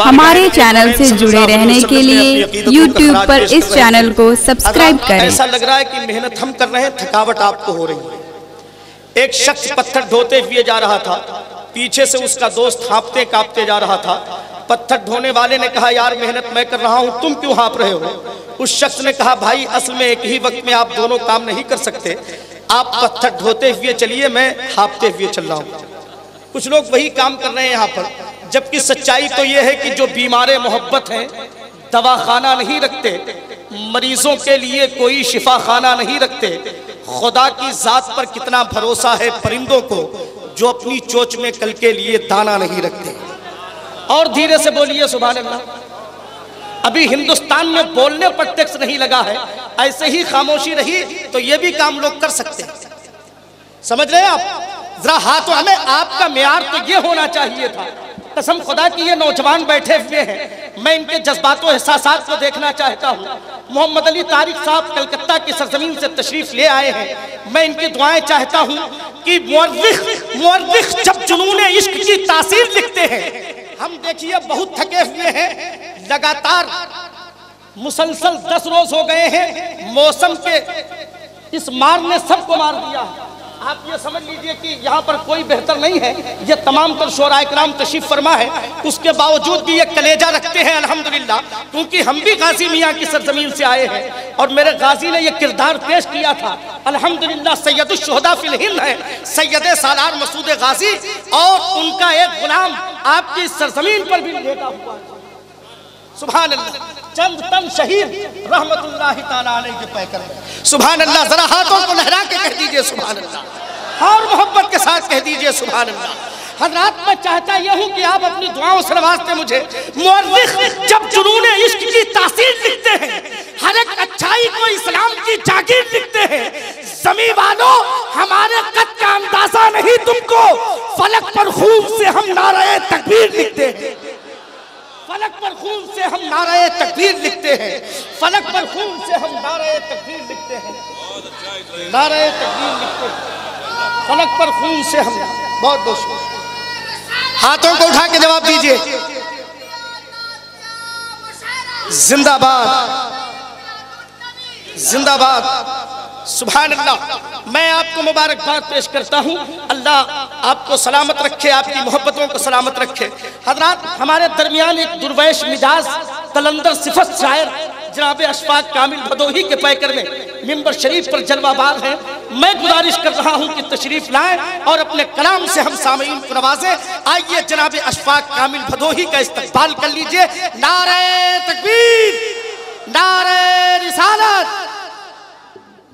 ہمارے چینل سے جڑے رہنے کے لیے یوٹیوب پر اس چینل کو سبسکرائب کریں۔ ایسا لگ رہا ہے کہ محنت ہم کر رہے ہیں، تھکاوٹ آپ کو ہو رہی ہے۔ ایک شخص پتھر ڈھوتے ہوئے جا رہا تھا، پیچھے سے اس کا دوست ہانپتے کانپتے جا رہا تھا۔ پتھر ڈھونے والے نے کہا یار محنت میں کر رہا ہوں، تم کیوں ہانپ رہے ہو؟ اس شخص نے کہا بھائی اصل میں ایک ہی وقت میں آپ دونوں کام نہیں کر سکتے، آپ پتھر ڈھوتے ہوئے چلیے، میں ہانپتے ہوئے چل رہا ہوں۔ کچھ لوگ وہی کام کر رہے ہیں یہاں پر، جبکہ سچائی تو یہ ہے کہ جو بیمار محبت ہیں دواخانہ نہیں رکھتے، مریضوں کے لیے کوئی شفا خانہ نہیں رکھتے۔ خدا کی ذات پر کتنا بھروسہ ہے پرندوں کو جو اپنی چوچ میں کل کے لیے دانہ نہیں رکھتے۔ اور دھیرے سے بولیے سبحان اللہ۔ ابھی ہندوستان میں بولنے پر ٹیکس نہیں لگا ہے، ایسے ہی خاموشی رہی تو یہ بھی کام لوگ کر سکتے ہیں۔ سمجھ رہے ہیں آپ؟ ذرا ہاتھوں ہمیں آپ کا معیار تو یہ ہونا چاہیے تھا۔ قسم خدا کی یہ نوجوان بیٹھے ہوئے ہیں، میں ان کے جذبات و احساسات کو دیکھنا چاہتا ہوں۔ محمد علی طارق صاحب کلکتہ کی سرزمین سے تشریف لے آئے ہیں، میں ان کی دعائیں چاہتا ہوں کہ مورخ جب جنون عشق کی تاثیر لکھتے ہیں، ہم دیکھیے بہت تھکے ہوئے ہیں، لگاتار مسلسل 10 روز ہو گئے ہیں، موسم کے اس مار نے سب کو مار دیا ہے۔ آپ یہ سمجھ لیجئے کہ یہاں پر کوئی بہتر نہیں ہے، یہ تمام تر شعراء کرام تشریف فرما ہے، اس کے باوجود بھی یہ کلیجہ رکھتے ہیں الحمدللہ، کیونکہ ہم بھی غازی میاں کی سرزمین سے آئے ہیں اور میرے غازی نے یہ کردار پیش کیا تھا۔ الحمدللہ سید الشہداء فی الہند ہے سید سالار مسعود غازی، اور ان کا ایک غلام آپ کی سرزمین پر بھی لیٹا ہوا ہے۔ سبحان اللہ، چند تن شہید رحمت اللہ تعالیٰ علیہ کے پہ کریں۔ سبحان اللہ، ذرا ہاتھوں کو لہرا کے کہہ دیجئے سبحان اللہ، اور محبت کے ساتھ کہہ دیجئے سبحان اللہ۔ حضرات میں چاہتا یہ ہوں کہ آپ اپنی دعاؤں سے نوازتے مجھے۔ مورخ جب جنون عشق کی تاثیر لکھتے ہیں، ہر ایک اچھائی کو اسلام کی جاگیر لکھتے ہیں، زمین والوں ہمارے قد کا اندازہ نہیں تم کو، فلک پر خون سے ہم نعرہ تکبیر لکھتے ہیں، فلک پر خون سے ہم نعرہ تکبیر لکھتے ہیں، فلک پر خون سے ہم نعرہ تکبیر لکھتے ہیں، نعرہ تکبیر لکھتے ہیں، فلک پر خون سے ہم۔ بہت بہت شکریہ، ہاتھوں کو اٹھا کے جواب دیجئے۔ زندہ باد، زندہ باد، سبحان اللہ۔ میں آپ کو مبارکباد پیش کرتا ہوں، اللہ آپ کو سلامت رکھے، آپ کی محبتوں کو سلامت رکھے۔ حضرات ہمارے درمیان ایک درویش مزاج قلندر صفت شاعر جناب اشفاق کامل بھدوہی کے پیکر میں ممبر شریف پر جلوہ بار ہیں، میں گزارش کر رہا ہوں کہ تشریف لائیں اور اپنے کلام سے ہم سامعین کو نوازیں۔ آئیے جناب اشفاق کامل بھدوہی کا استقبال کر لیجئے۔ نعرہ تکبیر!